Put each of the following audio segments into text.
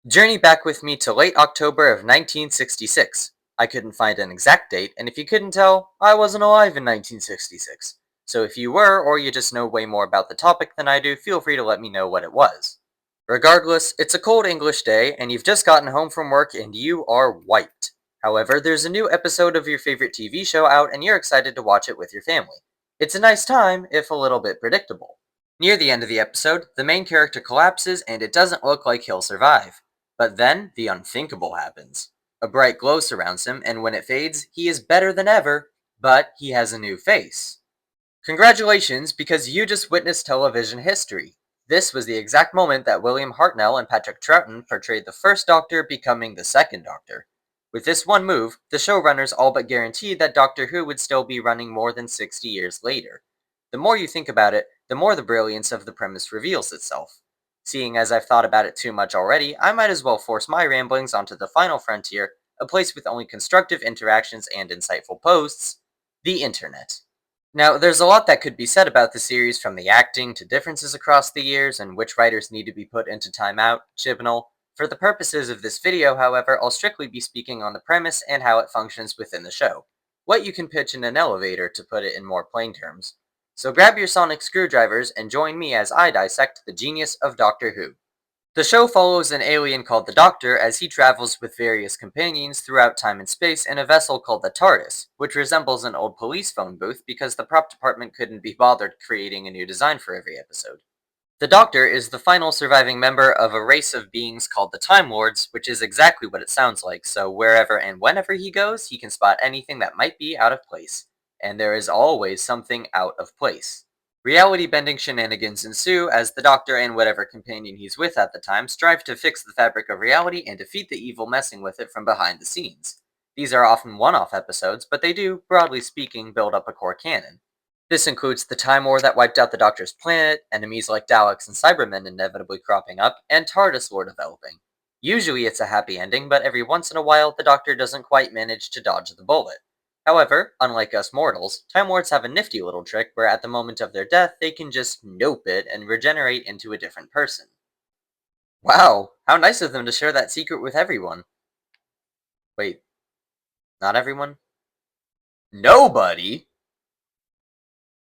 Journey back with me to late October of 1966. I couldn't find an exact date, and if you couldn't tell, I wasn't alive in 1966. So if you were, or you just know way more about the topic than I do, feel free to let me know what it was. Regardless, it's a cold English day, and you've just gotten home from work and you are wiped. However, there's a new episode of your favorite TV show out, and you're excited to watch it with your family. It's a nice time, if a little bit predictable. Near the end of the episode, the main character collapses and it doesn't look like he'll survive. But then, the unthinkable happens. A bright glow surrounds him, and when it fades, he is better than ever, but he has a new face. Congratulations, because you just witnessed television history. This was the exact moment that William Hartnell and Patrick Troughton portrayed the first Doctor becoming the second Doctor. With this one move, the showrunners all but guaranteed that Doctor Who would still be running more than 60 years later. The more you think about it, the more the brilliance of the premise reveals itself. Seeing as I've thought about it too much already, I might as well force my ramblings onto the final frontier, a place with only constructive interactions and insightful posts, the internet. Now, there's a lot that could be said about the series, from the acting to differences across the years and which writers need to be put into timeout, Chibnall. For the purposes of this video, however, I'll strictly be speaking on the premise and how it functions within the show. What you can pitch in an elevator, to put it in more plain terms. So grab your sonic screwdrivers and join me as I dissect the genius of Doctor Who. The show follows an alien called the Doctor as he travels with various companions throughout time and space in a vessel called the TARDIS, which resembles an old police phone booth because the prop department couldn't be bothered creating a new design for every episode. The Doctor is the final surviving member of a race of beings called the Time Lords, which is exactly what it sounds like, so wherever and whenever he goes, he can spot anything that might be out of place. And there is always something out of place. Reality-bending shenanigans ensue as the Doctor and whatever companion he's with at the time strive to fix the fabric of reality and defeat the evil messing with it from behind the scenes. These are often one-off episodes, but they do, broadly speaking, build up a core canon. This includes the Time War that wiped out the Doctor's planet, enemies like Daleks and Cybermen inevitably cropping up, and TARDIS lore developing. Usually it's a happy ending, but every once in a while the Doctor doesn't quite manage to dodge the bullet. However, unlike us mortals, Time Lords have a nifty little trick where at the moment of their death they can just nope it and regenerate into a different person. Wow, how nice of them to share that secret with everyone. Wait, not everyone? Nobody?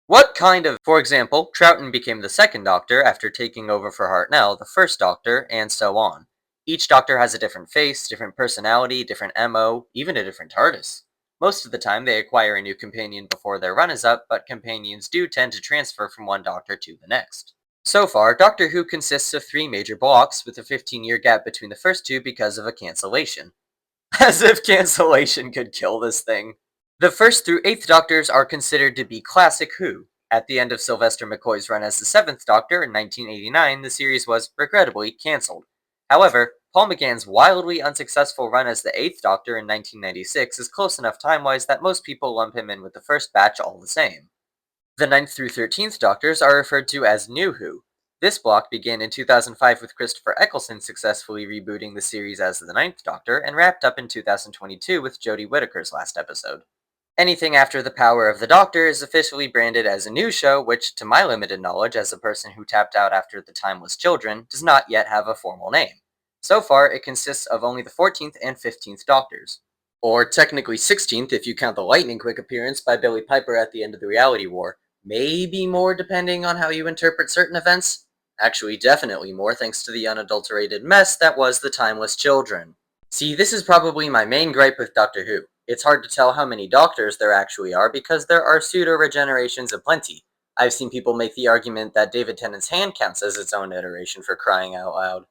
What kind of... For example, Troughton became the second Doctor after taking over for Hartnell, the first Doctor, and so on. Each Doctor has a different face, different personality, different MO, even a different TARDIS. Most of the time they acquire a new companion before their run is up, but companions do tend to transfer from one Doctor to the next. So far, Doctor Who consists of 3 major blocks, with a 15-year gap between the first 2 because of a cancellation. As if cancellation could kill this thing. The first through 8th Doctors are considered to be classic Who. At the end of Sylvester McCoy's run as the 7th Doctor in 1989, the series was, regrettably, cancelled. However, Paul McGann's wildly unsuccessful run as the 8th Doctor in 1996 is close enough time-wise that most people lump him in with the first batch all the same. The 9th through 13th Doctors are referred to as New Who. This block began in 2005 with Christopher Eccleston successfully rebooting the series as the 9th Doctor, and wrapped up in 2022 with Jodie Whittaker's last episode. Anything after The Power of the Doctor is officially branded as a new show, which, to my limited knowledge as a person who tapped out after The Timeless Children, does not yet have a formal name. So far, it consists of only the 14th and 15th Doctors. Or technically 16th if you count the lightning-quick appearance by Billie Piper at the end of the Reality War. Maybe more depending on how you interpret certain events. Actually, definitely more thanks to the unadulterated mess that was The Timeless Children. See, this is probably my main gripe with Doctor Who. It's hard to tell how many Doctors there actually are because there are pseudo-regenerations aplenty. I've seen people make the argument that David Tennant's hand counts as its own iteration, for crying out loud.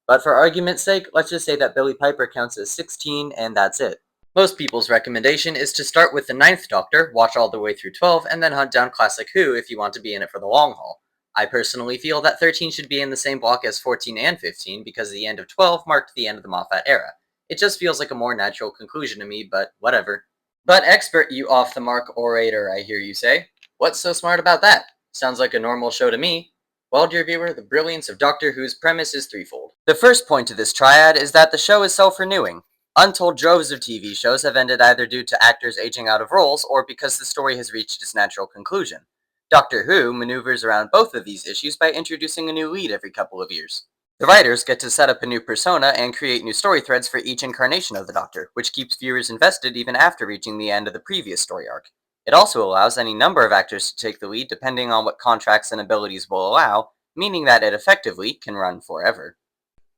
But for argument's sake, let's just say that Billie Piper counts as 16 and that's it. Most people's recommendation is to start with the 9th Doctor, watch all the way through 12, and then hunt down Classic Who if you want to be in it for the long haul. I personally feel that 13 should be in the same block as 14 and 15 because the end of 12 marked the end of the Moffat era. It just feels like a more natural conclusion to me, but whatever. But expert, you off-the-mark orator, I hear you say. What's so smart about that? Sounds like a normal show to me. Well, dear viewer, the brilliance of Doctor Who's premise is threefold. The first point to this triad is that the show is self-renewing. Untold droves of TV shows have ended either due to actors aging out of roles or because the story has reached its natural conclusion. Doctor Who maneuvers around both of these issues by introducing a new lead every couple of years. The writers get to set up a new persona and create new story threads for each incarnation of the Doctor, which keeps viewers invested even after reaching the end of the previous story arc. It also allows any number of actors to take the lead depending on what contracts and abilities will allow, meaning that it effectively can run forever.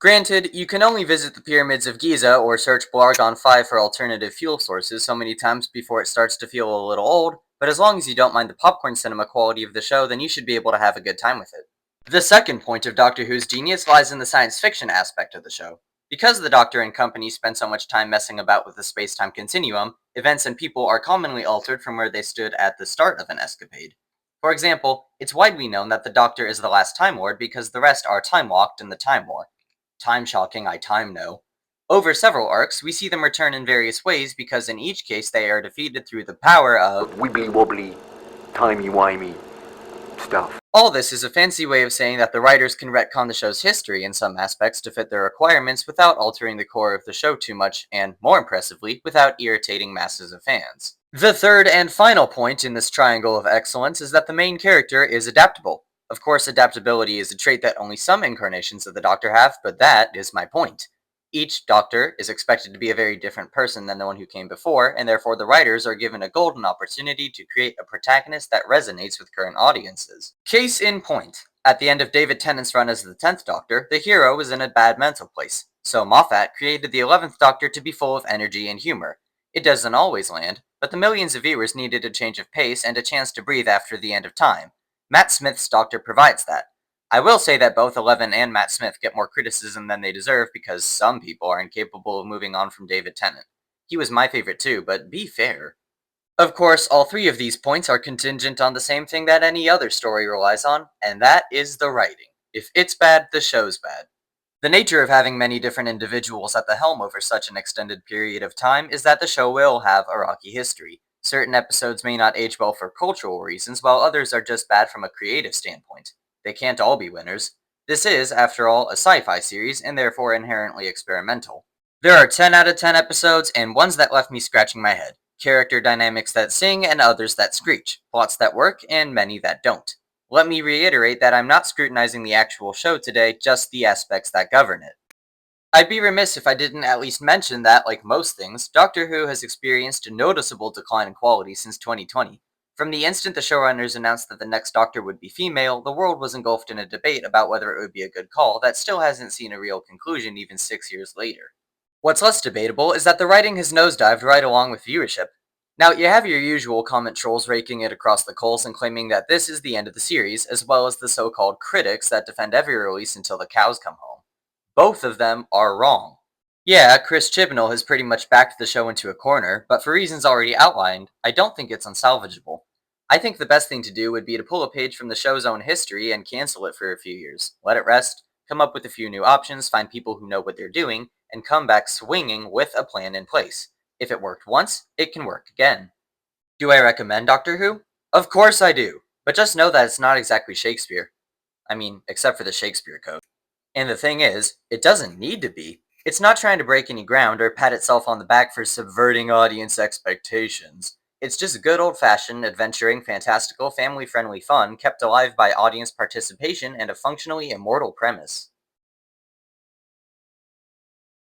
Granted, you can only visit the pyramids of Giza or search Blargon 5 for alternative fuel sources so many times before it starts to feel a little old, but as long as you don't mind the popcorn cinema quality of the show, then you should be able to have a good time with it. The second point of Doctor Who's genius lies in the science fiction aspect of the show. Because the Doctor and company spend so much time messing about with the space-time continuum, events and people are commonly altered from where they stood at the start of an escapade. For example, it's widely known that the Doctor is the last Time Lord because the rest are time-walked in the Time War. Time shocking, I time know. Over several arcs, we see them return in various ways because in each case they are defeated through the power of wibbly wobbly, timey-wimey stuff. All this is a fancy way of saying that the writers can retcon the show's history in some aspects to fit their requirements without altering the core of the show too much, and, more impressively, without irritating masses of fans. The third and final point in this triangle of excellence is that the main character is adaptable. Of course, adaptability is a trait that only some incarnations of the Doctor have, but that is my point. Each Doctor is expected to be a very different person than the one who came before, and therefore the writers are given a golden opportunity to create a protagonist that resonates with current audiences. Case in point, at the end of David Tennant's run as the 10th Doctor, the hero was in a bad mental place, so Moffat created the 11th Doctor to be full of energy and humor. It doesn't always land, but the millions of viewers needed a change of pace and a chance to breathe after the end of time. Matt Smith's Doctor provides that. I will say that both Eleven and Matt Smith get more criticism than they deserve because some people are incapable of moving on from David Tennant. He was my favorite too, but be fair. Of course, all three of these points are contingent on the same thing that any other story relies on, and that is the writing. If it's bad, the show's bad. The nature of having many different individuals at the helm over such an extended period of time is that the show will have a rocky history. Certain episodes may not age well for cultural reasons, while others are just bad from a creative standpoint. They can't all be winners. This is, after all, a sci-fi series, and therefore inherently experimental. There are 10 out of 10 episodes, and ones that left me scratching my head. Character dynamics that sing, and others that screech. Plots that work, and many that don't. Let me reiterate that I'm not scrutinizing the actual show today, just the aspects that govern it. I'd be remiss if I didn't at least mention that, like most things, Doctor Who has experienced a noticeable decline in quality since 2020. From the instant the showrunners announced that the next Doctor would be female, the world was engulfed in a debate about whether it would be a good call that still hasn't seen a real conclusion even 6 years later. What's less debatable is that the writing has nosedived right along with viewership. Now, you have your usual comment trolls raking it across the coals and claiming that this is the end of the series, as well as the so-called critics that defend every release until the cows come home. Both of them are wrong. Yeah, Chris Chibnall has pretty much backed the show into a corner, but for reasons already outlined, I don't think it's unsalvageable. I think the best thing to do would be to pull a page from the show's own history and cancel it for a few years, let it rest, come up with a few new options, find people who know what they're doing, and come back swinging with a plan in place. If it worked once, it can work again. Do I recommend Doctor Who? Of course I do, but just know that it's not exactly Shakespeare. I mean, except for the Shakespeare Code. And the thing is, it doesn't need to be. It's not trying to break any ground or pat itself on the back for subverting audience expectations. It's just good old-fashioned, adventuring, fantastical, family-friendly fun kept alive by audience participation and a functionally immortal premise.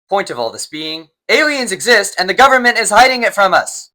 Point of all this being, aliens exist and the government is hiding it from us!